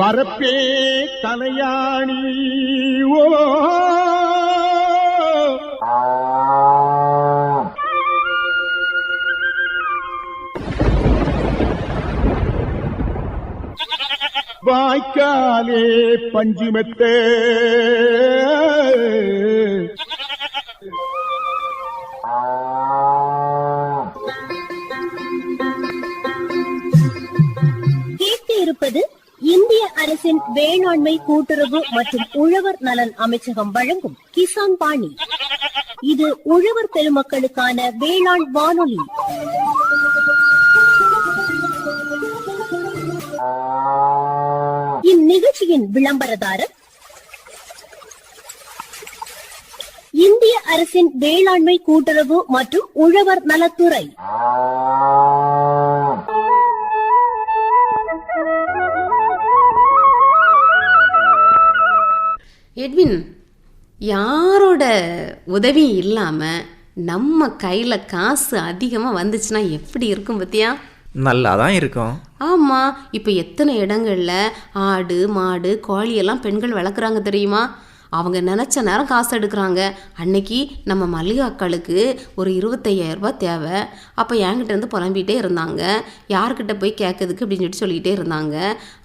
வரப்பே தலையாணி ஓ வாய்க்காலே பஞ்சுமெத்தே இருப்பது இந்திய அரசின் வேளாண்மை கூட்டுறவு மற்றும் உழவர் நலன் அமைச்சகம் வழங்கும் கிசான் பாணி. இது உழவர் பெருமக்களுக்கான வேளாண் வானொலி. இந்நிகழ்ச்சியின் விளம்பரதாரர் இந்திய அரசின் வேளாண்மை கூட்டுறவு மற்றும் உழவர் நலத்துறை. எட்வின், யாரோட உதவி இல்லாமல் நம்ம கையில் காசு அதிகமாக வந்துச்சுன்னா எப்படி இருக்கும் பத்தியா? நல்லா தான் இருக்கும். ஆமாம், இப்போ எத்தனை இடங்களில் ஆடு மாடு கோழியெல்லாம் பெண்கள் வளர்க்குறாங்க தெரியுமா? அவங்க நினச்ச நேரம் காசு எடுக்கிறாங்க. அன்னைக்கு நம்ம மல்லிகாக்களுக்கு ஒரு 25,000 ரூபாய் தேவை. அப்போ என்கிட்டேருந்து புலம்பிகிட்டே இருந்தாங்க, யார்கிட்ட போய் கேட்குறதுக்கு அப்படின்னு சொல்லிகிட்டே இருந்தாங்க.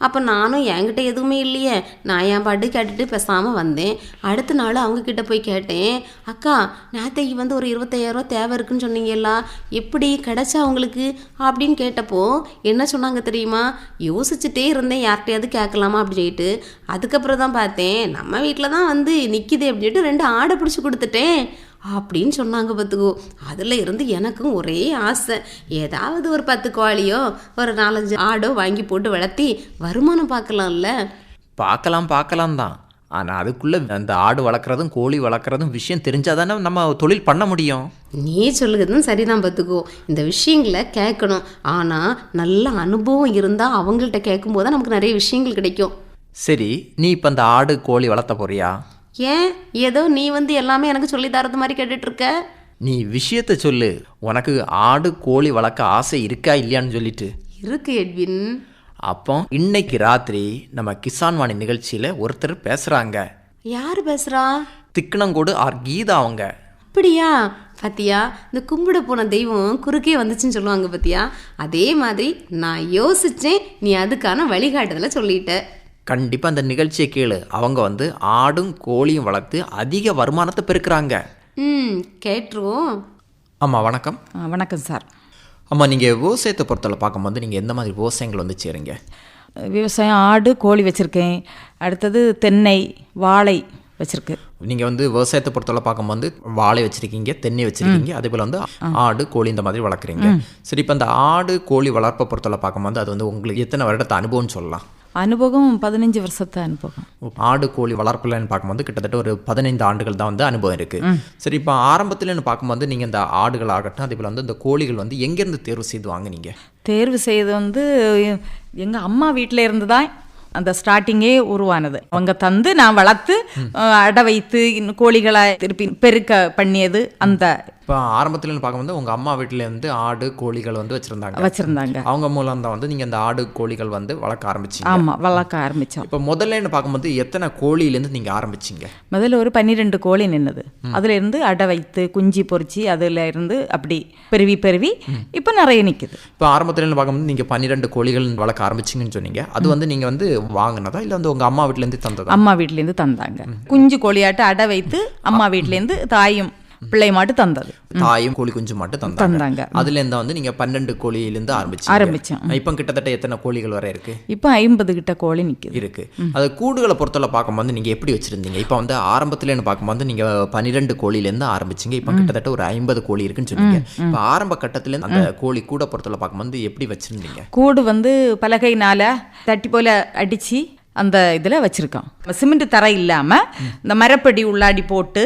அப்போ நானும் என்கிட்ட எதுவுமே இல்லையே, நான் என் பாட்டு கேட்டுட்டு பேசாமல் வந்தேன். அடுத்த நாள் அவங்கக்கிட்ட போய் கேட்டேன், அக்கா நேற்றைக்கு வந்து ஒரு 25,000 ரூபா தேவை இருக்குன்னு சொன்னீங்களா, எப்படி கிடைச்சா அவங்களுக்கு அப்படின்னு கேட்டப்போ என்ன சொன்னாங்க தெரியுமா? யோசிச்சுட்டே இருந்தேன் யார்கிட்டையாவது கேட்கலாமா அப்படின்னு சொல்லிட்டு. அதுக்கப்புறம் தான் பார்த்தேன் நம்ம வீட்டில் தான் வந்து நிற்கிது அப்படின்ட்டு 2 ஆடை பிடிச்சி கொடுத்துட்டேன் அப்படின்னு சொன்னாங்க பார்த்துக்கோ. அதில் இருந்து எனக்கும் ஒரே ஆசை, ஏதாவது ஒரு 10 கோழியோ ஒரு 4-5 ஆடோ வாங்கி போட்டு வளர்த்தி வருமானம் பார்க்கலாம்ல. பார்க்கலாம் தான். ஆனால் அதுக்குள்ளே அந்த ஆடு வளர்க்குறதும் கோழி வளர்க்குறதும் விஷயம் தெரிஞ்சால் தானே நம்ம தொழில் பண்ண முடியும். நீ சொல்லுறதும் சரிதான் பார்த்துக்கோ. இந்த விஷயங்களை கேட்கணும், ஆனால் நல்ல அனுபவம் இருந்தால் அவங்கள்ட்ட கேட்கும்போது தான் நமக்கு நிறைய விஷயங்கள் கிடைக்கும். சரி, நீ இப்போ அந்த ஆடு கோழி வளர்த்த போறியா? ஏன் ஏதோ நீ வந்து எல்லாமே எனக்கு சொல்லி தரது மாதிரி கேட்டுட்ருக்க? நீ விஷயத்தை சொல்லு. உனக்கு ஆடு கோழி வளர்க்க ஆசை இருக்கா இல்லையான்னு சொல்லிட்டு. இருக்கு எட்வின். அப்போ இன்னைக்கு ராத்திரி நம்ம கிசான் வாணி நிகழ்ச்சியில் ஒருத்தர் பேசுகிறாங்க. யார் பேசுகிறா? திக்கணங்கோடு ஆர் கீதா அவங்க. அப்படியா? பார்த்தியா, இந்த கும்பிட போன தெய்வம் குறுக்கே வந்துச்சுன்னு சொல்லுவாங்க பார்த்தியா? அதே மாதிரி நான் யோசித்தேன், நீ அதுக்கான வழிகாட்டுதலை சொல்லிட்ட. கண்டிப்பாக அந்த நிகழ்ச்சியை கேளு. அவங்க வந்து ஆடும் கோழியும் வளர்த்து அதிக வருமானத்தை பெருக்கிறாங்க. கேட்டுருவோம். ஆமாம், வணக்கம். வணக்கம் சார். ஆமாம், நீங்கள் விவசாயத்தை பொறுத்தவரை பார்க்கும்போது நீங்கள் எந்த மாதிரி விவசாயங்கள் வந்து செய்கிறீங்க? விவசாயம் ஆடு கோழி வச்சுருக்கேன். அடுத்தது தென்னை வாழை வச்சுருக்கேன். நீங்கள் வந்து விவசாயத்தை பொறுத்தவரை பார்க்கும்போது வாழை வச்சுருக்கீங்க, தென்னை வச்சுருக்கீங்க, அதே போல் வந்து ஆடு கோழி இந்த மாதிரி வளர்க்குறீங்க. சரி, இப்போ அந்த ஆடு கோழி வளர்ப்பை பொறுத்தவரை பார்க்கும்போது அது வந்து உங்களுக்கு எத்தனை வருடத்தை அனுபவம்னு சொல்லலாம்? அனுபவம் 15 வருஷத்தை அனுபவம். ஆடு கோழி வளர்ப்புலன்னு பார்க்கும்போது கிட்டத்தட்ட ஒரு 15 ஆண்டுகள் தான் வந்து அனுபவம் இருக்குது. சரி, இப்போ ஆரம்பத்துலன்னு பார்க்கும்போது நீங்கள் இந்த ஆடுகள் ஆகட்டும் அதே போல் வந்து இந்த கோழிகள் வந்து எங்கேருந்து தேர்வு செய்து வாங்குனீங்க? தேர்வு செய்து வந்து எங்கள் அம்மா வீட்டில் இருந்து தான் அந்த ஸ்டார்டிங்கே உருவானது. அவங்க தந்து நான் வளர்த்து அடை வைத்து கோழிகளை திருப்பி பெருக்க பண்ணியது. அந்த இப்போ ஆரம்பத்துலன்னு பார்க்கும்போது உங்கள் அம்மா வீட்டில் இருந்து ஆடு கோழிகள் வந்து வச்சுருந்தாங்க. அவங்க மூலம் தான் வந்து நீங்கள் அந்த ஆடு கோழிகள் வந்து வளர்க்க ஆரம்பிச்சிங்க. ஆமாம், வளர்க்க ஆரம்பித்தோம். இப்போ முதல்லன்னு பார்க்கும்போது எத்தனை கோழியிலேருந்து நீங்கள் ஆரம்பிச்சிங்க? முதல்ல ஒரு 12 கோழி நின்றுது. அதில் இருந்து அடை வைத்து குஞ்சு பொறிச்சு அதில் இருந்து அப்படி பெருவி இப்போ நிறைய நிற்குது. இப்போ ஆரம்பத்துலன்னு பார்க்கும்போது நீங்கள் 12 கோழிகள் வளர்க்க ஆரம்பிச்சிங்கன்னு சொன்னீங்க. அது வந்து நீங்கள் வந்து வாங்கினதா இல்லை வந்து உங்கள் அம்மா வீட்டிலேருந்து தந்ததா? அம்மா வீட்டிலேருந்து தந்தாங்க. குஞ்சு கோழியாட்டு அடை வைத்து அம்மா வீட்டிலேருந்து தாயும் பிள்ளை மாட்டு தந்தது. தாயும் கோழி குஞ்சு மட்டும் தந்தாங்க. அதுல இருந்தா வந்து நீங்க 12 கோழியிலிருந்து ஆரம்பிச்சோம். இப்போ கிட்டத்தட்ட எத்தனை கோழிகள் வரை இருக்கு? இப்போ 50 கிட்ட கோழி இருக்கு. அது கூடுகளை பொறுத்தவரை பார்க்கும்போது நீங்க எப்படி வச்சிருந்தீங்க? இப்போ வந்து ஆரம்பத்துலன்னு பார்க்கும்போது நீங்க 12 கோழியிலேருந்து ஆரம்பிச்சிங்க. இப்போ கிட்டத்தட்ட ஒரு 50 கோழி இருக்குன்னு சொன்னீங்க. இப்போ ஆரம்ப கட்டத்துல அந்த கோழி கூட பொறுத்தவரை பார்க்கும்போது எப்படி வச்சிருந்தீங்க? கூடு வந்து பலகைனால தட்டி போல அடிச்சு அந்த இதில் வச்சுருக்கோம். சிமெண்ட் தரை இல்லாமல் இந்த மரப்படி உள்ளாடி போட்டு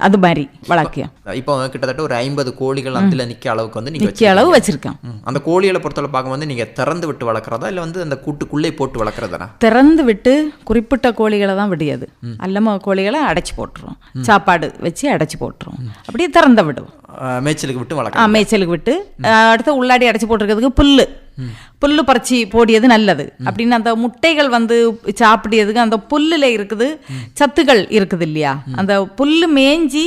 அது மாதிரி வளர்க்க. இப்போ கிட்டத்தட்ட ஒரு 50 கோழிகள் அதில் நிற்க அளவுக்கு வந்து நிற்க அளவு வச்சுருக்கோம். அந்த கோழிகளை பொறுத்தவரை பார்க்கும்போது நீங்கள் திறந்து விட்டு வளர்க்குறதா இல்லை வந்து அந்த கூட்டுக்குள்ளே போட்டு வளர்க்குறதா? திறந்து விட்டு குறிப்பிட்ட கோழிகளை தான் விடியாது. அல்லம கோழிகளை அடைச்சி போட்டுருவோம். சாப்பாடு வச்சு அடைச்சி போட்டுருவோம். அப்படியே திறந்த விடுவோம். மேய்ச்சலுக்கு விட்டு வளர்க்க. மேய்ச்சலுக்கு விட்டு அடுத்து உள்ளாடி அடைச்சி போட்டுருக்கிறதுக்கு புல் புல்லு பறிச்சு போடியது நல்லது அப்படின்னு அந்த முட்டைகள் வந்து சாப்பிடியதுக்கு அந்த புல்லுல இருக்குது சத்துக்கள் இருக்குது இல்லையா, அந்த புல்லு மேஞ்சி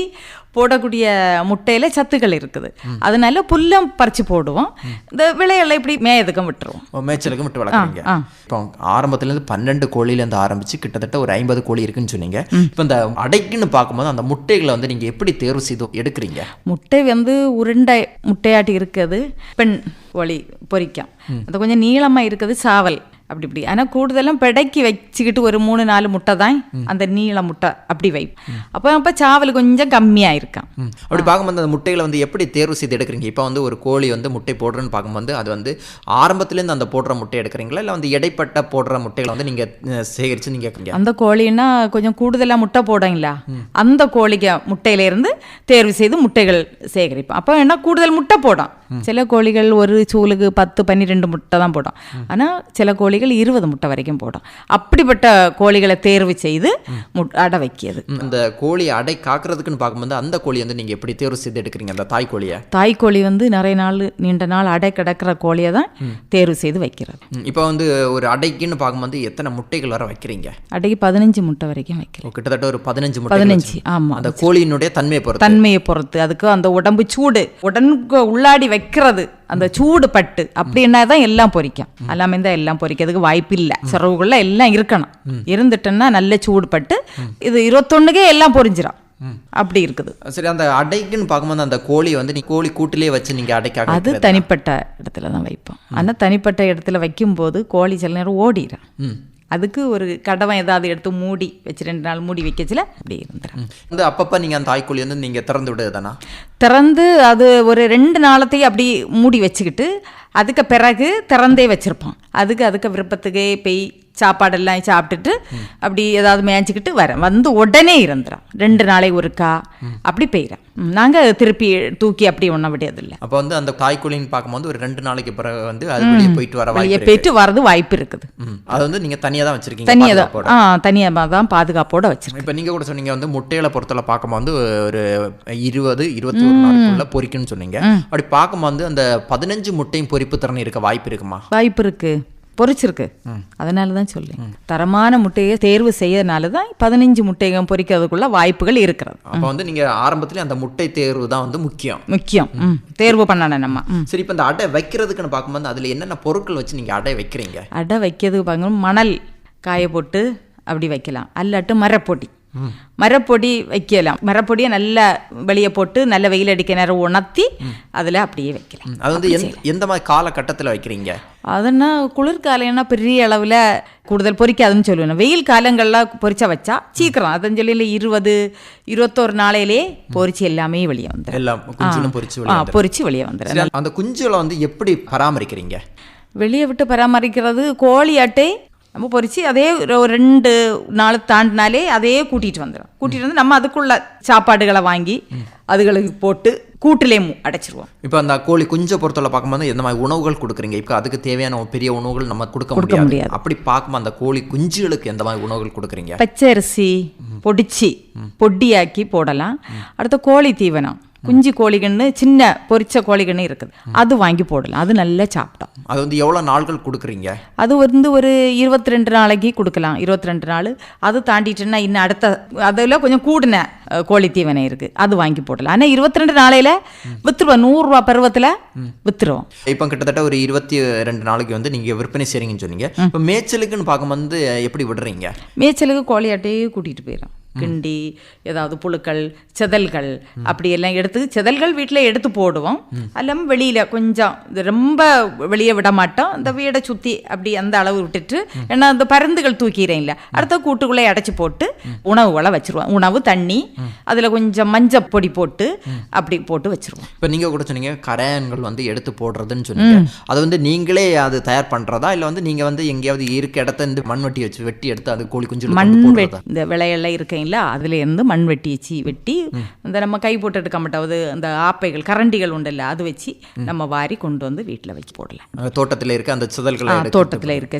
போடக்கூடிய முட்டையில சத்துக்கள் இருக்குது. அதனால புல்லம் பறிச்சு போடுவோம், இந்த விளையெல்லாம் இப்படி மேயதுக்கும் விட்டுருவோம், மேய்ச்சலுக்கும் விட்டு வளர்க்குறீங்க. இப்போ ஆரம்பத்துலேருந்து 12 கோழிலேருந்து ஆரம்பிச்சு கிட்டத்தட்ட ஒரு 50 கோழி இருக்குன்னு சொன்னீங்க. இப்போ இந்த அடைக்குன்னு பார்க்கும்போது அந்த முட்டைகளை வந்து நீங்கள் எப்படி தேர்வு செய்து எடுக்கிறீங்க? முட்டை வந்து உருண்டை முட்டையாட்டி இருக்குது, பெண் கோழி பொரிக்கும், அது கொஞ்சம் நீளமாக இருக்குது சாவல் அப்படி இப்படி. ஆனால் கூடுதலும் பிடைக்கி வச்சுக்கிட்டு ஒரு 3-4 முட்டை தான் அந்த நீள முட்டை அப்படி வைப்போம். அப்போ சாவல் கொஞ்சம் கம்மியாக இருக்கும். அப்படி பார்க்கும்போது அந்த முட்டைகளை வந்து எப்படி தேர்வு செய்து எடுக்கிறீங்க? இப்போ வந்து ஒரு கோழி வந்து முட்டை போடுறேன்னு பார்க்கும்போது அது வந்து ஆரம்பத்துலேருந்து அந்த போடுற முட்டை எடுக்கிறீங்களா, இல்லை வந்து இடைப்பட்ட போடுற முட்டைகளை வந்து நீங்கள் சேகரித்து நீங்கள் அந்த கோழின்னா கொஞ்சம் கூடுதலாக முட்டை போடுங்களா, அந்த கோழிக்கு முட்டையிலேருந்து தேர்வு செய்து முட்டைகள் சேகரிப்போம். அப்போ என்ன கூடுதல் முட்டை போடும். சில கோழிகள் ஒரு சூலுக்கு 10-12 முட்டை தான் போடும், ஆனால் சில கோழிகள் 20 முட்டை வரைக்கும் போடும். அப்படிப்பட்ட கோழிகளை தேர்வு செய்து அடை வைக்கிறது. அந்த கோழி அடை காக்கிறதுக்குன்னு பார்க்கும்போது அந்த கோழி வந்து நீங்கள் எப்படி தேர்வு செய்து எடுக்கிறீங்க? அந்த தாய்க்கோழியை தாய்க்கோழி வந்து நிறைய நாள் நீண்ட நாள் அடை கிடக்கிற கோழியை தான் தேர்வு செய்து வைக்கிறது. இப்போ வந்து ஒரு அடைக்குன்னு பார்க்கும்போது எத்தனை முட்டைகள் வர வைக்கிறீங்க? அடைக்கு 15 முட்டை வரைக்கும் வைக்கிறோம். கிட்டத்தட்ட ஒரு 15 முட்டை. 15. ஆமாம், அந்த கோழியினுடைய தன்மையை பொறுத்து அதுக்கு அந்த உடம்பு சூடு உடம்புக்கு உள்ளாடி வைக்கிறது, அந்த சூடு பட்டு அப்படின்னா தான் எல்லாம் பொரிக்கும். எல்லாமே தான் எல்லாம் பொரிக்கிறதுக்கு வாய்ப்பு இல்லை. சிறவுக்குள்ள எல்லாம் இருக்கணும், இருந்துட்டோன்னா நல்ல சூடு பட்டு இது 21க்கே எல்லாம் பொரிஞ்சிடும், அப்படி இருக்குது. சரி, அந்த அடைக்குன்னு பார்க்கும்போது அந்த கோழி வந்து கோழி கூட்டிலே வச்சு நீங்கள் அடைக்காக அது தனிப்பட்ட இடத்துல தான் வைப்போம். ஆனால் தனிப்பட்ட இடத்துல வைக்கும்போது கோழி சில நேரம் ஓடிடும். அதுக்கு ஒரு கடவை ஏதாவது எடுத்து மூடி வச்சு 2 நாள் மூடி வைக்கச்சில அப்படி இருந்துடும். வந்து அப்பப்போ நீங்கள் அந்த தாய்க்கோழி வந்து நீங்கள் திறந்து விடுதானா? திறந்து அது ஒரு 2 நாளத்தையும் அப்படி மூடி வச்சுக்கிட்டு அதுக்கு பிறகு திறந்தே வச்சுருப்போம். அதுக்கு விருப்பத்துக்கே போய் சாப்பாடெல்லாம் சாப்பிட்டுட்டு அப்படி ஏதாவது மேய்ச்சிக்கிட்டு வந்து உடனே இருந்துடும். 2 நாளைக்கு ஒருக்கா அப்படி போயிடும். நாங்கள் திருப்பி தூக்கி அப்படி ஒன்றும் விடையதில்லை. அப்போ வந்து அந்த தாய்க்கோழின்னு பார்க்கும்போது ஒரு 2 நாளைக்கு பிறகு வந்து அது வெளியே போயிட்டு வரது வாய்ப்பு இருக்குது. அது வந்து நீங்கள் தனியாக தான் வச்சுருக்கீங்க? தனியாக தான் பாதுகாப்போட வச்சுருக்கோம். இப்போ நீங்கள் கூட சொன்னீங்க வந்து முட்டைகளை பொறுத்தவரை பார்க்கும்போது ஒரு 20-21 நாளுக்குள்ள பொரிக்குன்னு சொன்னீங்க. அப்படி பார்க்கும்போது அந்த 15 முட்டையும் பொரிப்பு திறன் இருக்க வாய்ப்பு இருக்குமா? வாய்ப்பு இருக்கு, பொரிச்சிருக்கு. அதனால தான் சொல்லி தரமான முட்டையை தேர்வு செய்யறதுனால தான் 15 முட்டைகள் பொரிக்கிறதுக்குள்ள வாய்ப்புகள் இருக்கிறது. அப்போ வந்து நீங்கள் ஆரம்பத்திலே அந்த முட்டை தேர்வு தான் வந்து முக்கியம் தேர்வு பண்ணணும் நம்ம. சரி, இப்போ இந்த அடை வைக்கிறதுக்குன்னு பார்க்கும்போது அதில் என்னென்ன பொருட்கள் வச்சு நீங்கள் அடை வைக்கிறீங்க? அடை வைக்கிறதுக்கு பார்க்கணும், மணல் காய போட்டு அப்படி வைக்கலாம், அல்லாட்டு மரப்பொடி வைக்கலாம். மரப்பொடியை நல்லா வெளியே போட்டு நல்ல வெயில் அடிக்க நேரம் உணர்த்தி அதில் அப்படியே வைக்கலாம். அது வந்து எந்த மாதிரி காலகட்டத்தில் வைக்கிறீங்க? அதுன்னா குளிர்காலம்னா பெரிய அளவில் கூடுதல் பொரிக்காதுன்னு சொல்லுவேன். வெயில் காலங்கள்லாம் பொரிச்சா வச்சா சீக்கிரம் அதன் சொல்லி 20-21 நாளையிலே பொரிச்சு எல்லாமே வெளியே வந்துடும். எல்லாம் குஞ்சுகளும் பொரிச்சு வெளியே வந்துடும். அந்த குஞ்சுகளை வந்து எப்படி பராமரிக்கிறீங்க? வெளியே விட்டு பராமரிக்கிறது கோழி அட்டை நம்ம பொரிச்சு அதே ஒரு 2 நாள் தாண்டினாலே அதே கூட்டிகிட்டு வந்து நம்ம அதுக்குள்ள சாப்பாடுகளை வாங்கி அதுகளுக்கு போட்டு கூட்டிலே அடைச்சிருவோம். இப்போ அந்த கோழி குஞ்சை பொறுத்தவரை பார்க்கும்போது எந்த மாதிரி உணவுகள் கொடுக்குறீங்க? இப்போ அதுக்கு தேவையான பெரிய உணவுகள் நம்ம கொடுக்க முடியாது. அப்படி பார்க்கும்போது அந்த கோழி குஞ்சுகளுக்கு எந்த மாதிரி உணவுகள் கொடுக்குறீங்க? பச்சரிசி பொடியாக்கி போடலாம். அடுத்த கோழி தீவனம், குஞ்சு கோழிகன்னு சின்ன பொரிச்ச கோழிகன்னு இருக்குது, அது வாங்கி போடலாம். அது நல்லா சாப்பிட்டோம். அது வந்து எவ்வளோ நாள்கள் கொடுக்குறீங்க? அது வந்து ஒரு 22 நாளைக்கு கொடுக்கலாம், 22 நாள். அது தாண்டிட்டுன்னா இன்னும் அடுத்த அதில் கொஞ்சம் கூடின கோழி தீவனம் இருக்குது, அது வாங்கி போடலாம். ஆனால் 22 நாளையில் விற்றுருவோம், 100 ரூபா பருவத்தில் விற்றுருவோம். இப்போ கிட்டத்தட்ட ஒரு 22 நாளைக்கு வந்து நீங்கள் விற்பனை செய்கிறீங்கன்னு சொன்னீங்க. இப்போ மேய்ச்சலுக்குன்னு பார்க்கும்போது எப்படி விடுறீங்க? மேய்ச்சலுக்கு கோழி அட்டையே கூட்டிகிட்டு போயிடும். கிண்டி ஏதாவது புழுக்கள் செதல்கள் அப்படியெல்லாம் எடுத்து செதல்கள் வீட்டில் எடுத்து போடுவோம். அல்லாமல் வெளியில் கொஞ்சம் ரொம்ப வெளியே விட மாட்டோம். இந்த வீடை சுற்றி அப்படி அந்த அளவு விட்டுட்டு, ஏன்னா அந்த பருந்துகள் தூக்கிறேன்ல, அடுத்த கூட்டுக்குள்ளே அடைச்சி போட்டு உணவுகளை வச்சுருவோம். உணவு தண்ணி அதில் கொஞ்சம் மஞ்சள் பொடி போட்டு அப்படி போட்டு வச்சுருவோம். இப்போ நீங்கள் கூட சொன்னீங்க கரையான்கள் வந்து எடுத்து போடுறதுன்னு சொன்னீங்க. அதை வந்து நீங்களே அது தயார் பண்ணுறதா, இல்லை வந்து நீங்கள் வந்து எங்கேயாவது இருக்க இடத்த இந்த மண் வெட்டி எடுத்து அது கோழி குஞ்சு இந்த விளையெல்லாம் இருக்கீங்களா, அதுல இருந்து மண் வெட்டி இந்த நம்ம கை போட்டு எடுக்க மாட்டாவது அந்த ஆப்பைகள் கரண்டிகள் உண்டல்ல, அது வச்சு நம்ம வாரி கொண்டு வந்து வீட்டில் வச்சு போடலாம். தோட்டத்தில் இருக்க அந்த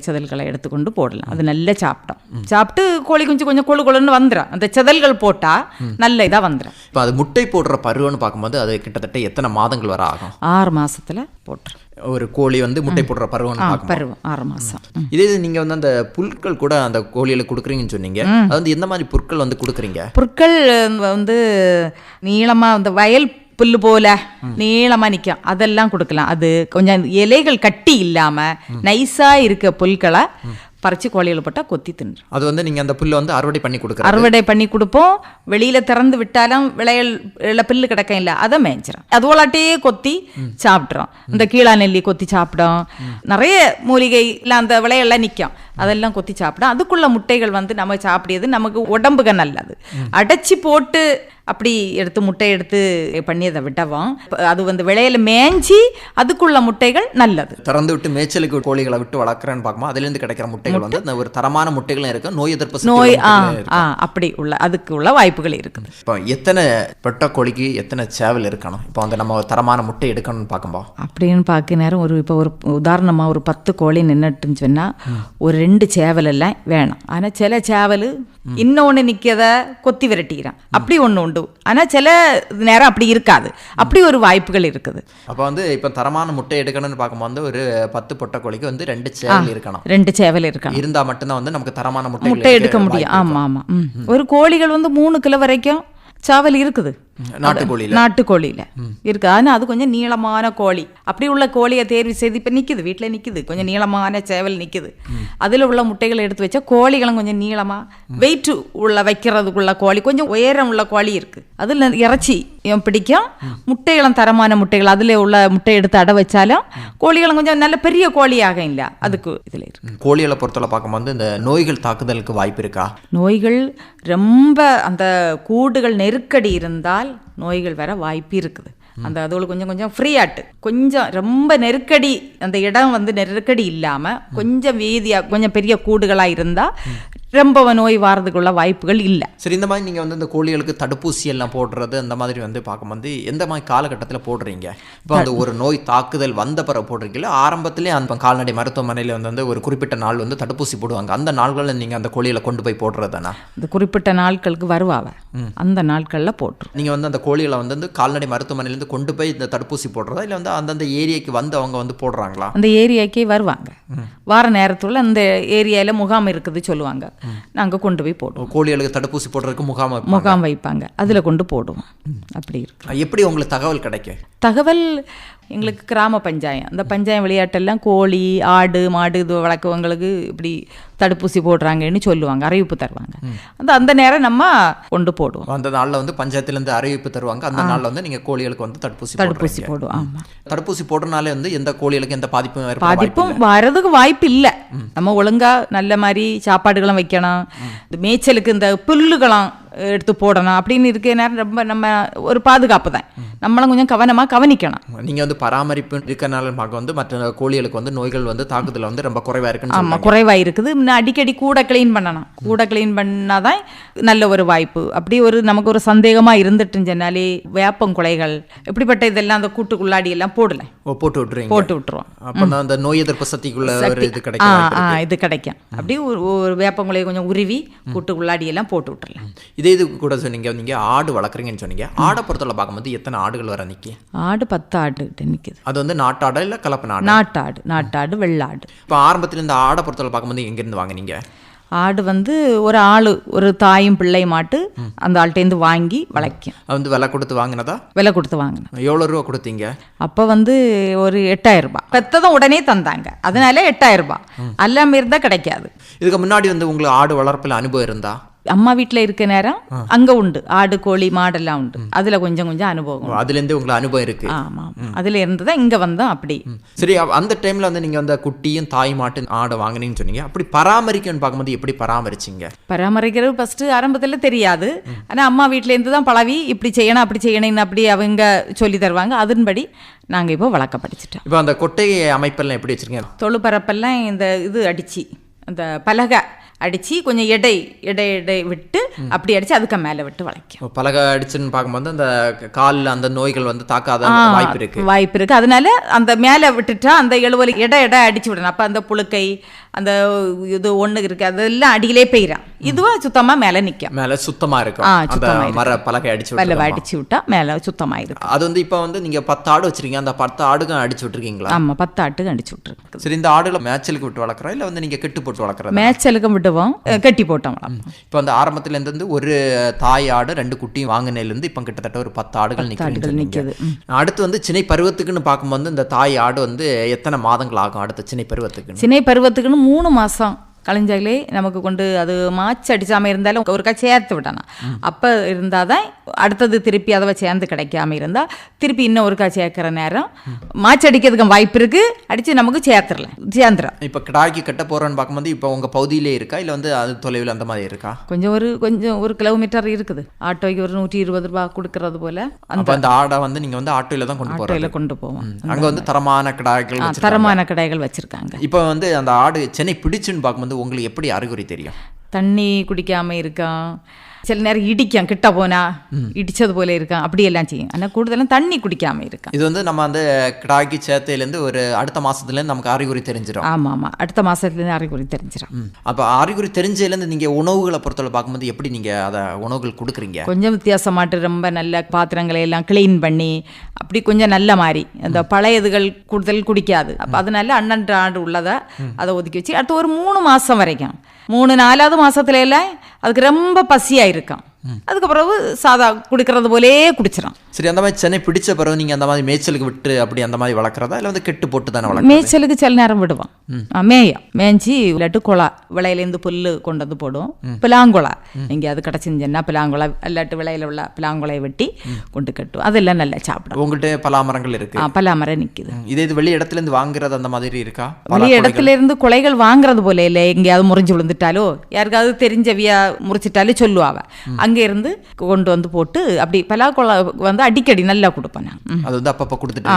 செதல்களை எடுத்துக்கொண்டு போடலாம். அது நல்லா சாப்பிட்டு கோழி குஞ்சு கொஞ்சம் கொழுன்னு வந்துடும். அந்த செதல்கள் போட்டா நல்ல இதா வந்துடும். இப்போ அது முட்டை போடுற பருவம்னு பார்க்கும்போது அது கிட்டத்தட்ட எத்தனை மாதங்கள் வர ஆகும்? 6 மாசத்துல போட்டுரும். ஒரு கோழி வந்து முட்டை போடுற பருவம் பருவம் 6 மாசம். இதே நீங்க வந்து அந்த புற்கள் கூட அந்த கோழிகளுக்கு கொடுக்குறீங்கன்னு சொன்னீங்க. அது வந்து எந்த மாதிரி புற்கள் வந்து கொடுக்குறீங்க? புற்கள் வந்து நீளமா அந்த வயல் புல்லு போல நீளமா நிற்கும், அதெல்லாம் கொடுக்கலாம். அது கொஞ்சம் இலைகள் கட்டி இல்லாம நைஸா இருக்க புல்களை பறிச்சு கோழிகளை போட்டால் கொத்தி தின்று. அது வந்து நீங்கள் அந்த புல்லை வந்து அறுவடை பண்ணி கொடுக்குறோம். அறுவடை பண்ணி கொடுப்போம். வெளியில் திறந்து விட்டாலும் விளையல் புல்லு கிடக்க இல்லை, அதை மேய்ச்சிடும். அதுவோலாட்டையே கொத்தி சாப்பிட்றோம். இந்த கீழா நெல்லி கொத்தி சாப்பிடும். நிறைய மூலிகையில் அந்த விளையெல்லாம் நிற்கும், அதெல்லாம் கொத்தி சாப்பிடும். அதுக்குள்ள முட்டைகள் வந்து நம்ம சாப்பிடியது நமக்கு உடம்புக்கு நல்லது. அடைச்சி போட்டு அப்படி எடுத்து முட்டை எடுத்து பண்ணியதை விட்டவோம். அது வந்து விளையில மேய்ஞ்சி அதுக்குள்ள முட்டைகள் நல்லது. திறந்து விட்டு மேய்ச்சலுக்கு கோழிகளை விட்டு வளர்க்குறேன்னு பார்க்கும்போது அதுலேருந்து கிடைக்கிற முட்டைகள் வந்து ஒரு தரமான முட்டைகளும் இருக்கு, நோய் எதிர்ப்பு நோய் அப்படி உள்ள அதுக்கு உள்ள வாய்ப்புகள் இருக்குது. இப்போ எத்தனை பெட்ட கோழிக்கு எத்தனை சேவல் இருக்கணும் இப்போ வந்து நம்ம தரமான முட்டை எடுக்கணும்னு பார்க்கும்போது? அப்படின்னு பார்க்க நேரம் இப்போ ஒரு உதாரணமாக ஒரு 10 கோழி நின்றுட்டுன்னு சொன்னால் ஒரு 2 சேவல் எல்லாம் வேணும். ஆனால் சில சேவல் இன்னொன்று நிற்கத கொத்தி விரட்டிக்கிறான், அப்படி ஒன்று உண்டு. ஆனால் சில நேரம் அப்படி இருக்காது, அப்படி ஒரு வாய்ப்புகள் இருக்குது. அப்போ வந்து இப்போ தரமான முட்டை எடுக்கணும்னு பார்க்கும்போது ஒரு 10 பொட்டை கோழிக்கு வந்து 2 சேவல் இருக்கணும். 2 சேவல் இருக்கணும். இருந்தால் மட்டும்தான் வந்து நமக்கு தரமான முட்டை எடுக்க முடியும். ஆமாம் ஆமாம். ஒரு கோழிகள் வந்து 3 கிலோ வரைக்கும் சேவல் இருக்குது நாட்டுக்கோழியில இருக்கு. ஆனால் அது கொஞ்சம் நீளமான கோழி. அப்படி உள்ள கோழியை தேர்வு செய்து இப்போ நிற்குது, வீட்டில் நிற்குது, கொஞ்சம் நீளமான சேவல் நிற்குது. அதில் உள்ள முட்டைகளை எடுத்து வச்சா கோழிகளும் கொஞ்சம் நீளமாக வெயிட் உள்ள வைக்கிறதுக்குள்ள கோழி, கொஞ்சம் உயரம் உள்ள கோழி இருக்கு. அதில் இறைச்சி பிடிக்கும். முட்டைகளும் தரமான முட்டைகள், அதில் உள்ள முட்டை எடுத்து அடை வச்சாலும் கோழிகளும் கொஞ்சம் நல்ல பெரிய கோழியாக இல்லை. அதுக்கு இதில் இருக்கு. கோழிகளை பொறுத்தவரை பார்க்கும்போது இந்த நோய்கள் தாக்குதலுக்கு வாய்ப்பு இருக்கா? நோய்கள் ரொம்ப அந்த கூடுகள் நெருக்கடி இருந்தால் நோய்கள் வர வாய்ப்பு இருக்குது. அந்த அதோட கொஞ்சம் கொஞ்சம் ஃப்ரீயாட்டு, கொஞ்சம் ரொம்ப நெருக்கடி, அந்த இடம் வந்து நெருக்கடி இல்லாமல் கொஞ்சம் வீதியாக கொஞ்சம் பெரிய கூடுகளாக இருந்தால் ரொம்ப நோய் வாரதுக்குள்ள வாய்ப்புகள் இல்லை. சரி, இந்த மாதிரி நீங்கள் வந்து இந்த கோழிகளுக்கு தடுப்பூசி எல்லாம் போடுறது அந்த மாதிரி வந்து பார்க்கும்போது எந்த மாதிரி காலகட்டத்தில் போடுறீங்க? இப்போ அந்த ஒரு நோய் தாக்குதல் வந்த பிறகு போடுறீங்களா, ஆரம்பத்திலே அந்த கால்நடை மருத்துவமனையில் வந்து ஒரு குறிப்பிட்ட நாள் வந்து தடுப்பூசி போடுவாங்க, அந்த நாள்களில் நீங்கள் அந்த கோழிகளை கொண்டு போய் போடுறதானா? இந்த குறிப்பிட்ட நாட்களுக்கு வருவாங்க, அந்த நாட்களில் போட்டுரும். நீங்கள் வந்து அந்த கோழிகளை வந்து கால்நடை மருத்துவமனையிலேருந்து கொண்டு போய் இந்த தடுப்பூசி போடுறதா இல்லை வந்து அந்தந்த ஏரியாவுக்கு வந்து அவங்க வந்து போடுறாங்களா? அந்த ஏரியாக்கே வருவாங்க, வார நேரத்தில் அந்த ஏரியாவில் முகாம் இருக்குது சொல்லுவாங்க, நாங்கள் கொண்டு போய் போடுவோம். கோழிகளுக்கு தடுப்பூசி போடுறதுக்கு முகாம் வைப்பாங்க, அதில் கொண்டு போடுவோம். அப்படி இருக்கு. எப்படி உங்களுக்கு தகவல் கிடைக்கும்? தகவல் எங்களுக்கு கிராம பஞ்சாயம், அந்த பஞ்சாயம் விளையாட்டெல்லாம் கோழி ஆடு மாடு இது வளர்க்கவங்களுக்கு இப்படி தடுப்பூசி போடுறாங்கன்னு சொல்லுவாங்க, அறிவிப்பு தருவாங்க. அந்த நேரம் நம்ம கொண்டு போடுவோம். அந்த நாளில் வந்து பஞ்சாயத்துலேருந்து அறிவிப்பு தருவாங்க, அந்த நாளில் வந்து நீங்கள் கோழிகளுக்கு வந்து தடுப்பூசி போடுவோம். ஆமாம், தடுப்பூசி போடுறதுனால வந்து எந்த கோழிகளுக்கு எந்த பாதிப்பும் வரதுக்கு வாய்ப்பு இல்லை. நம்ம ஒழுங்கா நல்ல மாதிரி சாப்பாடுகளும் வைக்கணும், மேய்ச்சலுக்கு இந்த புல்லுகளும் எடுத்து போடணும். அப்படின்னு இருக்க நேரம் ரொம்ப நம்ம ஒரு பாதுகாப்பு தான், நம்மளும் கொஞ்சம் கவனமாக கவனிக்கணும். நீங்கள் வந்து பராமரிப்பு இருக்கனால பார்க்க வந்து மற்ற கோழிகளுக்கு வந்து நோய்கள் வந்து தாக்குதல் வந்து ரொம்ப குறைவாக இருக்குன்னு. ஆமாம், குறைவாக இருக்குது. அடிக்கடி கூட கிளீன் பண்ணணும், கூட கிளீன் பண்ணாதான் நல்ல ஒரு வாய்ப்பு. அப்படி ஒரு நமக்கு ஒரு சந்தேகமாக இருந்துட்டுன்னு சொன்னாலே வேப்பங்குலைகள் இப்படிப்பட்ட இதெல்லாம் அந்த கூட்டுக்குள்ளாடி எல்லாம் போட்டு விட்டுருவோம். அப்போ அந்த நோய் எதிர்ப்பு சக்திக்குள்ள இது கிடைக்கும். அப்படி ஒரு வேப்பங்குலையை கொஞ்சம் உருவி கூட்டுக்குள்ளாடி எல்லாம் போட்டு விட்டுறலாம். இது கூட சொன்னீங்க, நீங்கள் ஆடு வளர்க்குறீங்கன்னு சொன்னீங்க. ஆடை பொறுத்தவரை பார்க்கும்போது எத்தனை ஆடுகள் வர நிற்கி? ஆடு 10 ஆடு நிற்குது. அது வந்து நாட்டாடா இல்லை கலப்பு நாடு? நாட்டாடு வெள்ளாடு. இப்போ ஆரம்பத்தில் இந்த ஆடை பொறுத்தவரை பார்க்கும்போது எங்கேருந்து வாங்கினீங்க? ஆடு வந்து ஒரு ஆள் ஒரு தாயும் பிள்ளையும் மாட்டு அந்த ஆள்கிட்டேருந்து வாங்கி வளர்க்கும். அது வந்து விலை கொடுத்து வாங்கினதா? விலை கொடுத்து வாங்கினேன். எவ்வளோ ரூபா கொடுத்தீங்க? அப்போ வந்து ஒரு 8000 ரூபாய். பெற்றதும் உடனே தந்தாங்க, அதனால 8000 ரூபாய். அல்லாமல் இருந்தால் கிடைக்காது. இதுக்கு முன்னாடி வந்து உங்களுக்கு ஆடு வளர்ப்பில் அனுபவம் இருந்தா? அம்மா வீட்டில் இருக்க நேரம் அங்கே உண்டு, ஆடு கோழி மாடெல்லாம் உண்டு. அதில் கொஞ்சம் கொஞ்சம் அனுபவம், அதுலேருந்து உங்களுக்கு அனுபவம் இருக்கு. ஆமாம், அதில் இருந்து தான் இங்கே வந்தோம். அப்படி சரி, அந்த டைமில் வந்து நீங்கள் அந்த குட்டியும் தாய் மாட்டு ஆடை வாங்கினீங்கன்னு சொன்னீங்க. அப்படி பராமரிக்கணும்னு பார்க்கும்போது எப்படி பராமரிச்சிங்க? பராமரிக்கிறது ஃபஸ்ட்டு ஆரம்பத்தில் தெரியாது. ஆனால் அம்மா வீட்டிலேருந்து தான் பழவி இப்படி செய்யணும் அப்படி செய்யணும்னு அப்படி அவங்க சொல்லி தருவாங்க. அதன்படி நாங்கள் இப்போ வளர்க்க படிச்சுட்டோம். இப்போ அந்த கொட்டை அமைப்பெல்லாம் எப்படி வச்சுருக்கீங்க? தொழுப்பரப்பெல்லாம் இந்த இது அடித்து அந்த பலகை அடித்து கொஞ்சம் எடை விட்டு அப்படி அடித்து அதுக்கு மேலே விட்டு வளைக்கும். பலகை அடிச்சுன்னு பார்க்கும்போது அந்த காலில் அந்த நோய்கள் வந்து தாக்காத வாய்ப்பு இருக்கு. அதனால அந்த மேலே விட்டுட்டா அந்த எழுவலி எடை அடிச்சு விடணும். அப்போ அந்த புழுக்கை அந்த இது ஒன்று இருக்கு அதெல்லாம் அடியிலே பெய்கிறான். இதுவும் சுத்தமாக மேலே நிற்கும், மேலே சுத்தமாக இருக்கும். மர பலகை அடிச்சு விட்டா மேலே சுத்தமாக இருக்கும். அது வந்து இப்போ வந்து நீங்கள் 10 ஆடு வச்சிருக்கீங்க, அந்த 10 ஆடுக்கும் அடிச்சு விட்டுருக்கீங்களா? ஆமாம், 10 ஆட்டுக்கு அடிச்சு விட்டுருக்கு. சரி, இந்த ஆடுகளை மேய்ச்சலுக்கு விட்டு வளர்க்குறோம் இல்லை வந்து நீங்கள் கெட்டு போட்டு வளர்க்குறோம்? மேய்ச்சலுக்கு விட்டுவோம், கட்டி போட்டோம். இப்போ வந்து ஆரம்பத்துலேருந்து ஒரு தாய் ஆடு 2 குட்டியும் வாங்கினேலேருந்து இப்போ கிட்டத்தட்ட ஒரு 10 ஆடுகள் நிற்குது. அடுத்து வந்து சினை பருவத்துக்குன்னு பார்க்கும்போது இந்த தாய் ஆடு வந்து எத்தனை மாதங்கள் ஆகும் அடுத்த சினை பருவத்துக்கு? சினை பருவத்துக்குன்னு 3 மாதம் கழிஞ்சாலே நமக்கு கொண்டு அது மாச்சு அடிச்சாமல் இருந்தாலும் ஒருக்கா சேர்த்து விடணும். அப்போ இருந்தால் தான் அடுத்தது திருப்பி அதை சேர்ந்து கிடைக்காம இருந்தால் திருப்பி இன்னும் ஒருக்கா சேர்க்குற நேரம் மாச்சு அடிக்கிறதுக்கு வாய்ப்பு இருக்குது, அடித்து நமக்கு சேர்ந்துடும். இப்போ கிடாய்க்கு கட்ட போகிறோன்னு பார்க்கும்போது இப்போ உங்கள் பகுதியிலே இருக்கா இல்லை வந்து அது தொலைவில் அந்த மாதிரி இருக்கா? கொஞ்சம் ஒரு கிலோமீட்டர் இருக்குது. ஆட்டோக்கு ஒரு 120 ரூபா கொடுக்கறது போல் அந்த ஆடை வந்து நீங்கள் வந்து ஆட்டோவில் தான் கொண்டு போவோம். அங்கே வந்து தரமான கடாய்கள் வச்சுருக்காங்க. இப்போ வந்து அந்த ஆடு சென்னை பிடிச்சுன்னு பார்க்கும்போது உங்களுக்கு எப்படி அறிகுறி தெரியும்? தண்ணி குடிக்காமல் இருக்கான், சில நேரம் இடிக்கும், கிட்ட போனா இடிச்சது போல இருக்கான், அப்படியெல்லாம் செய்யும். ஆனால் கூடுதலும் தண்ணி குடிக்காம இருக்கான். இது வந்து நம்ம அந்த கிடாக்கி சேத்தையிலேருந்து ஒரு அடுத்த மாதத்துலேருந்து நமக்கு அறிகுறி தெரிஞ்சிடும். ஆமாம், அடுத்த மாதத்துலேருந்து அறிகுறி தெரிஞ்சிடும். அப்போ அறிகுறி தெரிஞ்சதுலேருந்து நீங்கள் உணவுகளை பொறுத்தவரை பார்க்கும்போது எப்படி நீங்கள் அதை உணவுகள் கொடுக்குறீங்க? கொஞ்சம் வித்தியாசமாட்டு ரொம்ப நல்ல பாத்திரங்களை எல்லாம் கிளீன் பண்ணி அப்படி கொஞ்சம் நல்ல மாதிரி அந்த பழையதுகள் கூடுதல் குடிக்காது. அப்போ அதனால அண்ணன் ஆண்டு உள்ளதை அதை ஒதுக்கி வச்சு அடுத்து ஒரு 3 மாதம் வரைக்கும் 3-4வது மாதத்துல எல்லாம் அதுக்கு ரொம்ப பசியாக இருக்கும். அதுக்கப்புறம் சாதா குடிக்கிறது போலே குடிச்சிடும். சரி, அந்த மாதிரி சென்னை பிடிச்ச பிறகு நீங்கள் அந்த மாதிரி மேய்ச்சலுக்கு விட்டு அப்படி அந்த மாதிரி வளர்க்குறதா இல்லை வந்து கெட்டு போட்டு தானே வளர்க்குறது? மேய்ச்சலுக்கு சில நேரம் விடுவோம், மேய்ஞ்சி இல்லாட்டு குளா விளையிலேருந்து புல்லு கொண்டு வந்து போடுவோம். பிலாங்குளா இங்கே அது கிடச்சிருந்துன்னா பிலாங்குளா இல்லாட்டு விளையில உள்ள பிலாங்குளையை வெட்டி கொண்டு கட்டுவோம். அதெல்லாம் நல்லா சாப்பிடும். உங்கள்கிட்ட பலாமரங்கள் இருக்கு? பலாமரம் நிற்குது. இது வெளி இடத்துலேருந்து வாங்குறது அந்த மாதிரி இருக்கா? வெளி இடத்துல இருந்து குலைகள் வாங்குறது போல இல்லை. எங்கேயாவது முறிஞ்சு விழுந்துட்டாலோ யாருக்காவது தெரிஞ்சவியா முறிச்சிட்டாலும் சொல்லுவாங்க. அங்கே இருந்து கொண்டு வந்து போட்டு அப்படி பலாக்குளை வந்து அடிக்கடி நல்லா கொடுப்பேன். அது வந்து அப்பப்போ கொடுத்துட்டு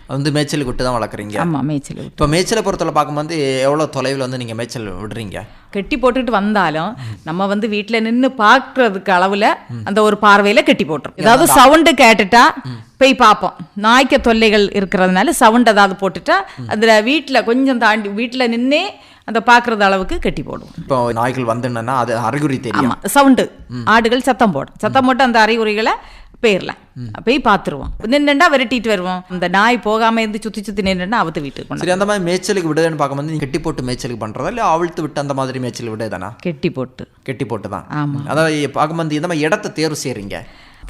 அது வந்து மேய்ச்சலுக்கு விட்டு தான் வளர்க்குறீங்க? ஆமாம், மேய்ச்சல். இப்போ மேய்ச்சலை பொறுத்தவரை பார்க்கும்போது எவ்வளோ தொலைவில் வந்து நீங்கள் மேய்ச்சல் விடுறீங்க? கட்டி போட்டுட்டு வந்தாலும் நம்ம வந்து வீட்டில் நின்று பார்க்கறதுக்கு அளவில் அந்த ஒரு பார்வையில் கட்டி போட்டுரும். ஏதாவது சவுண்டு கேட்டுட்டா போய் பார்ப்போம். நாய்க்க தொல்லைகள் இருக்கிறதுனால சவுண்ட் ஏதாவது போட்டுட்டா அதில் வீட்டில் கொஞ்சம் தாண்டி வீட்டில் நின்னே அந்த பார்க்குறது அளவுக்கு கட்டி போடுவோம். இப்போ நாய்கள் வந்துன்னா அது அறிகுறி தெரியும். ஆமாம், சவுண்டு ஆடுகள் சத்தம் போட்டு அந்த அறிகுறிகளை போயிடலாம். போய் பார்த்துருவோம். நின்றுண்டா விரட்டிட்டு வருவோம். அந்த நாய் போகாமல் இருந்து சுற்றி நின்றுண்டா அவத்து வீட்டுக்கு. சரி, அந்த மாதிரி மேய்ச்சலுக்கு விடுதுன்னு பார்க்கும்போது நீங்கள் கெட்டி போட்டு மேய்ச்சலுக்கு பண்ணுறதா இல்லை அவிழ்த்து விட்டு அந்த மாதிரி மேய்ச்சல் விடுதானா? கெட்டி போட்டு தான். ஆமாம், அதாவது பார்க்கும்போது இந்த மாதிரி இடத்த தேர்வு செய்கிறீங்க.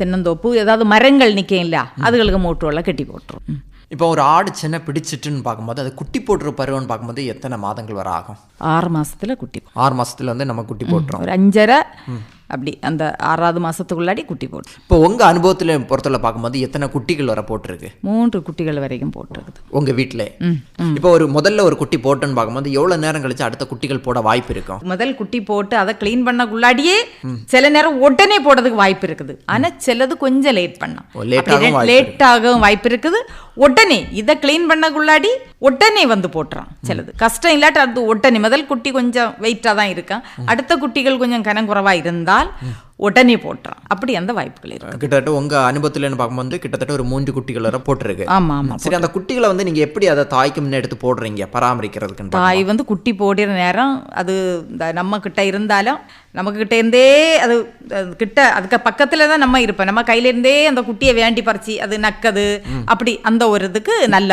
தென்னந்தோப்பு ஏதாவது மரங்கள் நிற்கும் இல்லை, அதுகளுக்கு மூட்டுவெல்லாம் கட்டி போட்டுரும். இப்போ ஒரு ஆடு சின்ன பிடிச்சிட்டுன்னு பார்க்கும்போது அது குட்டி போட்டுற பருவம்னு பார்க்கும்போது எத்தனை மாதங்கள் வர ஆகும்? 6 மாதத்தில் குட்டி. 6 மாதத்தில் வந்து நம்ம குட்டி போட்டுரும். ஒரு 5.5 அப்படி அந்த 6வது மாதத்துக்குள்ளாடி குட்டி போட்டு. இப்போ உங்கள் அனுபவத்தில் பொறுத்தவரை பார்க்கும்போது எத்தனை குட்டிகள் வர போட்டிருக்கு? 3 குட்டிகள் வரைக்கும் போட்டிருக்குது உங்கள் வீட்டில். இப்போ முதல்ல ஒரு குட்டி போட்டுன்னு பார்க்கும்போது எவ்வளோ நேரம் கழிச்சு அடுத்த குட்டிகள் போட வாய்ப்பு இருக்கும்? முதல் குட்டி போட்டு அதை க்ளீன் பண்ணக்குள்ளாடியே சில நேரம் உடனே போடுறதுக்கு வாய்ப்பு இருக்குது. ஆனால் சிலது கொஞ்சம் லேட்டாகவும் வாய்ப்பு இருக்குது. உடனே இதை க்ளீன் பண்ணக்குள்ளாடி உடனே வந்து போட்டுறான். சிலது கஷ்டம் இல்லாட்டி அது உடனே முதல் குட்டி கொஞ்சம் வெயிட்டாக தான் இருக்கான். அடுத்த குட்டிகள் கொஞ்சம் கனங்குறவாக இருந்தால் உடனே போட்டுறான். அப்படி அந்த வாய்ப்புகள் இருக்கு. கிட்டத்தட்ட உங்க அனுபவத்துல பார்க்கும்போது கிட்டத்தட்ட ஒரு 3 குட்டிகள் வர போட்டிருக்கு. ஆமா ஆமா. சரி, அந்த குட்டிகளை வந்து நீங்க எப்படி அதை தாய்க்கு முன்னே எடுத்து போடுறீங்க பராமரிக்கிறதுக்கு? தாய் வந்து குட்டி போடுற நேரம் அது நம்ம கிட்ட இருந்தாலும் நமக்கு கிட்ட இருந்தே அது கிட்ட அதுக்கு பக்கத்துல தான் நம்ம இருப்போம். நம்ம கையில இருந்தே அந்த குட்டியை வேண்டி பறிச்சு அது நக்கது அப்படி அந்த ஒரு இதுக்கு நல்ல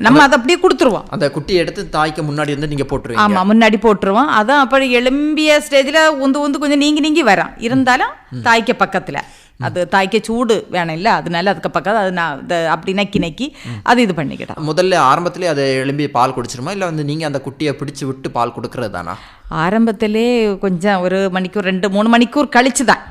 நம்ம அதை அப்படியே கொடுத்துருவோம். அந்த குட்டியை எடுத்து தாய்க்கு முன்னாடி வந்து நீங்க போட்டுருவீங்க? ஆமா, முன்னாடி போட்டுருவோம். அதான் அப்படி எலும்பிய ஸ்டேஜ்ல உந்து கொஞ்சம் நீங்கி வரான். இருந்தாலும் தாய்க்கு பக்கத்துல அது தாய்க்கு சூடு வேணும் இல்லை, அதனால அதுக்கு பக்கம் அது நான் அப்படி நக்கி அது இது பண்ணிக்கிட்டேன். முதல்ல ஆரம்பத்திலே அதை எழும்பி பால் குடிச்சிருமா இல்லை வந்து நீங்கள் அந்த குட்டியை பிடிச்சி விட்டு பால் கொடுக்கறது தானா? ஆரம்பத்திலே கொஞ்சம் ஒரு மணிக்கூர் 2-3 மணிக்கூர் கழிச்சு தான்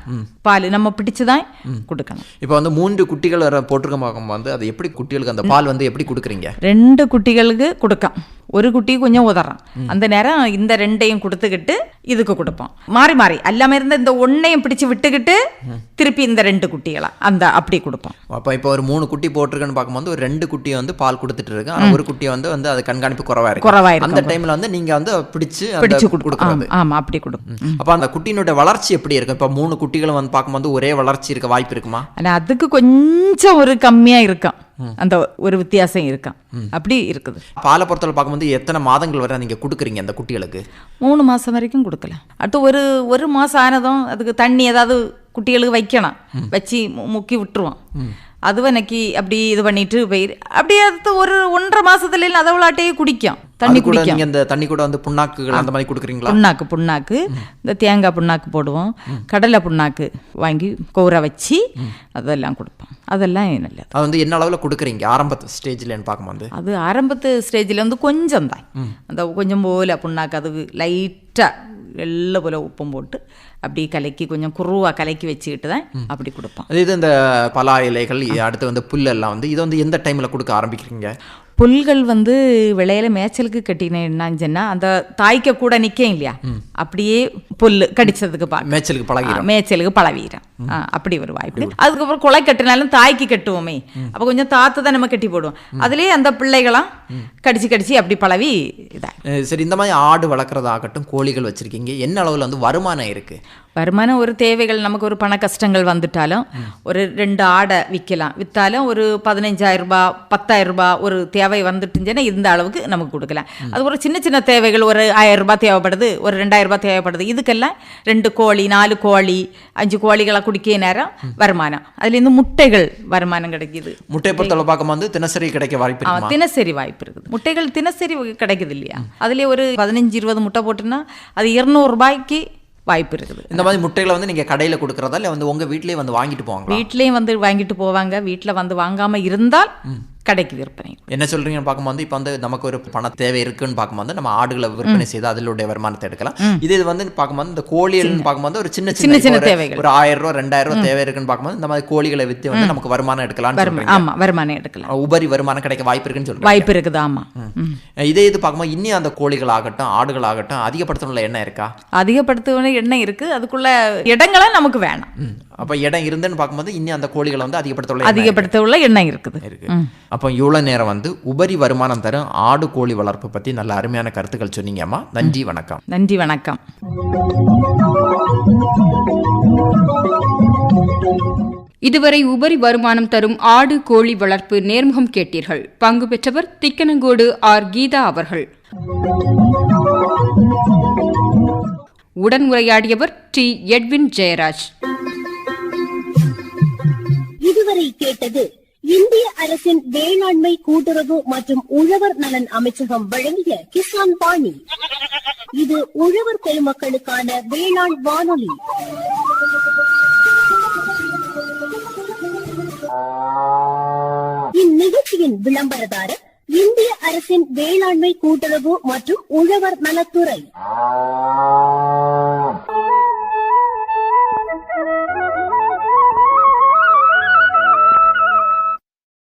பால் நம்ம பிடிச்சு தான் கொடுக்கணும். இப்போ வந்து 3 குட்டிகள் வர போட்டிருக்க பார்க்கும்போது அது எப்படி குட்டிகளுக்கு அந்த பால் வந்து எப்படி கொடுக்குறீங்க? 2 குட்டிகளுக்கு கொடுക്കാം. ஒரு குட்டி கொஞ்சம் உதறான். அந்த நேரம் இந்த 2ஐயும் கொடுத்துக்கிட்டு இதுக்கு கொடுப்போம். மாறி அல்லாம இருந்த இந்த 1ஐயும் பிடிச்சு விட்டுக்கிட்டு திருப்பி இந்த 2 குட்டிகளா அந்த அப்படி கொடுப்போம். அப்போ இப்போ ஒரு 3 குட்டி போட்டிருக்குன்னு பார்க்கும்போது ஒரு 2 குட்டியை வந்து பால் கொடுத்துட்டு இருக்கு. ஆனால் ஒரு குட்டியை வந்து அது கண்காணிப்பு குறைவா இருக்கு. அந்த டைம்ல வந்து நீங்க வந்து பிடிச்சு கொடுக்கறது. ஆமா அப்படி கொடுக்கும். அப்ப அந்த குட்டியினுடைய வளர்ச்சி எப்படி இருக்கும்? இப்ப 3 குட்டிகளும் வந்து பார்க்கும்போது ஒரே வளர்ச்சி இருக்க வாய்ப்பு இருக்குமா? ஆனா அதுக்கு கொஞ்சம் ஒரு கம்மியா இருக்கும், அந்த ஒரு வித்தியாசம் இருக்கும், அப்படி இருக்குது. பாலை பொறுத்தவரை பார்க்கும்போது எத்தனை மாதங்கள் வரை நீங்க கொடுக்குறீங்க அந்த குட்டிகளுக்கு? 3 மாசம் வரைக்கும் கொடுக்கலாம். அடுத்து ஒரு மாசம் ஆனதும் அதுக்கு தண்ணி ஏதாவது குட்டிகளுக்கு வைக்கணும், வச்சு முக்கி விட்டுருவோம். அது வனக்கி அப்படி இது பண்ணிட்டு போயிரு. அப்படியே அடுத்து ஒரு 1.5 மாசத்துல அதவளாட்டையே குடிக்கும், தண்ணி குடிக்கும். இந்த தண்ணி கூட வந்து புண்ணாக்குகள் அந்த மாதிரி கொடுக்குறீங்களா? புண்ணாக்கு இந்த தேங்காய் புண்ணாக்கு போடுவோம், கடலை புண்ணாக்கு வாங்கி கோர வச்சு அதெல்லாம் கொடுப்போம். அதெல்லாம் நல்லது. அது வந்து என்ன அளவில் கொடுக்குறீங்க ஆரம்ப ஸ்டேஜ்லன்னு பார்க்கும்போது? அது ஆரம்பத்து ஸ்டேஜில் வந்து கொஞ்சம் தான், அந்த கொஞ்சம் போல புண்ணாக்கு அது லைட்டாக வெள்ளை போல உப்பும் போட்டு அப்படி கலக்கி கொஞ்சம் குருவா கலக்கி வச்சுக்கிட்டு தான் அப்படி கொடுப்போம். இது இந்த பலா இலைகள், அடுத்து வந்து புல்லெல்லாம் வந்து இதை வந்து எந்த டைமில் கொடுக்க ஆரம்பிக்கிறீங்க? புல்கள் வந்து விளையில மேய்ச்சலுக்கு கட்டினேன்னு சொன்னா அந்த தாய்க்க கூட நிற்கும் இல்லையா, அப்படியே புல்லு கடிச்சதுக்கு மேய்ச்சலுக்கு பழவீரம் அப்படி ஒரு வாய்ப்பு. அதுக்கப்புறம் குலை கட்டினாலும் தாய்க்கு கட்டுவோமே, அப்ப கொஞ்சம் தாத்து தான் நம்ம கட்டி போடுவோம். அதுலயே அந்த பிள்ளைகளாம் கடிச்சு அப்படி பழவி இதா. சரி, இந்த மாதிரி ஆடு வளர்க்குறதாகட்டும், கோழிகள் வச்சிருக்கீங்க, என்ன அளவில் வந்து வருமானம் இருக்கு? வருமானம் ஒரு தேவைகள், நமக்கு ஒரு பண கஷ்டங்கள் வந்துட்டாலும் ஒரு 2 ஆடை விற்றாலும் ஒரு 15,000 ரூபாய் 10,000 ரூபாய் ஒரு தேவை வந்துட்டுச்சுன்னா இந்த அளவுக்கு நமக்கு கொடுக்கலாம். அது ஒரு சின்ன தேவைகள், ஒரு 1000 ரூபாய் தேவைப்படுது, ஒரு 2000 ரூபாய் தேவைப்படுது, இதுக்கெல்லாம் 2 கோழி 4 கோழி 5 கோழிகளை குடிக்க நேரம் வருமானம். அதுலேருந்து முட்டைகள் வருமானம் கிடைக்குது. முட்டை பொறுத்தளவு பார்க்கும்போது தினசரி கிடைக்க வாய்ப்பு? தினசரி வாய்ப்பு இருக்குது. முட்டைகள் தினசரி கிடைக்குது இல்லையா, அதுலேயே ஒரு 15-20 முட்டை போட்டுன்னா அது 200 ரூபாய்க்கு வாய்ப்பு இருக்குது. இந்த மாதிரி முட்டைகளை வந்து நீங்க கடையில் கொடுக்கறதா இல்லை வந்து உங்க வீட்லயே வந்து வாங்கிட்டு போவாங்க? வீட்லயும் வந்து வாங்கிட்டு போவாங்க. வீட்டில் வந்து வாங்காம இருந்தால் கடைக்கு விற்பனை. என்ன சொல்றீங்கன்னு பார்க்கும்போது இப்போ வந்து நமக்கு ஒரு பண தேவை இருக்குன்னு பார்க்கும்போது நம்ம ஆடுகளை விற்பனை செய்து அதிலுடைய வருமானத்தை எடுக்கலாம். இது வந்து பார்க்கும்போது இந்த கோழின்னு பார்க்கும்போது ஒரு சின்ன தேவைகள், ஒரு 1000 ரூபா 2000 ரூபா தேவை இருக்குன்னு பார்க்கும்போது இந்த மாதிரி கோழிகளை வித்து வந்து நமக்கு வருமானம் எடுக்கலாம். ஆமா, வருமானம் எடுக்கலாம், உபரி வருமானம் கிடைக்க வாய்ப்பு இருக்குன்னு சொல்றேன். வாய்ப்பு இருக்குது. ஆமா. இதே இது பார்க்கும்போது இன்னும் அந்த கோழிகள் ஆகட்டும் ஆடுகள் ஆகட்டும் அதிகப்படுத்தணும்ல எண்ணம் இருக்கா? அதிகப்படுத்தணும் எண்ணம் இருக்கு. அதுக்குள்ள இடங்களா நமக்கு வேணும். அப்ப இடம் இருந்துன்னு பார்க்கும்போது இன்னும் அந்த கோழிகளை வந்து அதிகப்படுத்த எண்ணம் இருக்குது. அப்போ இவ்வளவு நேரம் வந்து உபரி வருமானம் தரும் ஆடு கோழி வளர்ப்பு பத்தி நல்ல அருமையான கருத்துக்கள் சொன்னீங்கம்மா. நன்றி, வணக்கம். நன்றி, வணக்கம். இதுவரை உபரி வருமானம் தரும் ஆடு கோழி வளர்ப்பு நேர்முகம் கேட்டீர்கள். பங்கு பெற்றவர் திக்கனங்கோடு ஆர். கீதா அவர்கள். உடன் உரையாடியவர் டி. எட்வின் ஜெயராஜ். இதுவரை கேட்டது இந்திய அரசின் வேளாண்மை கூட்டுறவு மற்றும் உழவர் நலன் அமைச்சகம் வழங்கிய கிசான் பாணி. இது உழவர் பெருமக்களுக்கான வேளாண் வானொலி. இந்நிகழ்ச்சியின் விளம்பரதாரர் இந்திய அரசின் வேளாண்மை கூட்டுறவு மற்றும் உழவர் நலத்துறை.